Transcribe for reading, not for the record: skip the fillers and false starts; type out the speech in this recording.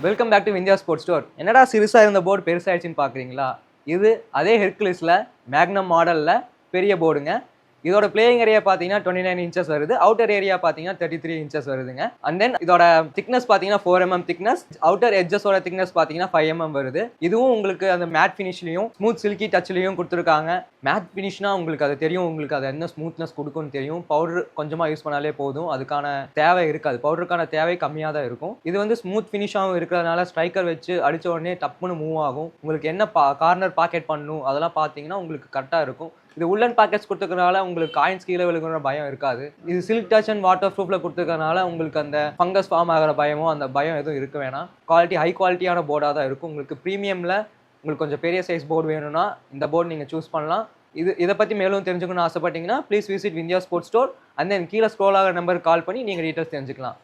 Welcome back to India sports store. என்னடா சிறுசா இருந்த போர்டு பெருசாயிடுச்சுன்னு பார்க்குறீங்களா? இது அதே ஹெர்குலிஸ்ல மேக்னம் மாடல்ல பெரிய போர்டுங்க. இதோட பிளேயிங் ஏரியா பார்த்தீங்கன்னா 29 இன்ச்சஸ் வருது. அவுட்டர் ஏரியா பார்த்தீங்கன்னா 33 இன்ச்சஸ் வருதுங்க. அண்ட் தென் இதோட திக்னஸ் பார்த்தீங்கன்னா 4 mm திக்னஸ். அவுட்டர் எட்ஜஸோட திக்னஸ் பார்த்தீங்கன்னா 5 mm வருது. இதுவும் உங்களுக்கு அந்த மேட் ஃபினிஷ்லையும் ஸ்மூத் சில்கி டச்லையும் கொடுத்துருக்காங்க. மேட் ஃபினிஷ்னா உங்களுக்கு அது தெரியும், உங்களுக்கு அது என்ன ஸ்மூத்னஸ் கொடுக்கும்னு தெரியும். பவுடர் கொஞ்சமாக யூஸ் பண்ணாலே போதும், அதுக்கான தேவை இருக்காது. பவுடருக்கான தேவை கம்மியாக தான் இருக்கும். இது வந்து ஸ்மூத் ஃபினிஷாகவும் இருக்கிறதுனால ஸ்ட்ரைக்கர் வச்சு அடித்த உடனே டப்புன்னு மூவ் ஆகும். உங்களுக்கு என்ன கார்னர் பாக்கெட் பண்ணணும் அதெல்லாம் பார்த்தீங்கன்னா உங்களுக்கு கரெக்டாக இருக்கும். இது உள்ளன் பாக்கெட்ஸ் கொடுத்துக்கிறனால உங்களுக்கு காயின்ஸ் கீழே விழுகிற பயம் இருக்காது. இது சில்க் டச் அண்ட் வாட்டர் ப்ரூஃப்ல கொடுத்துக்கிறனால உங்களுக்கு அந்த ஃபங்கஸ் ஃபார்ம் ஆகிற பயமோ அந்த பயம் எதுவும் இருக்க வேணாம். ஹை குவாலிட்டியான போர்டாக தான் இருக்கும். உங்களுக்கு ப்ரீமியமில் உங்களுக்கு கொஞ்சம் பெரிய சைஸ் போர்டு வேணும்னா இந்த போர்டு நீங்கள் சூஸ் பண்ணலாம். இதை பற்றி மேலும் தெரிஞ்சுக்கணும்னு ஆசைப்பட்டீங்கன்னா please visit India sports store. And then கீழே ஸ்க்ரோல் ஆகிற நம்பருக்கு கால் பண்ணி நீங்கள் டீட்டெயில்ஸ் தெரிஞ்சுக்கலாம்.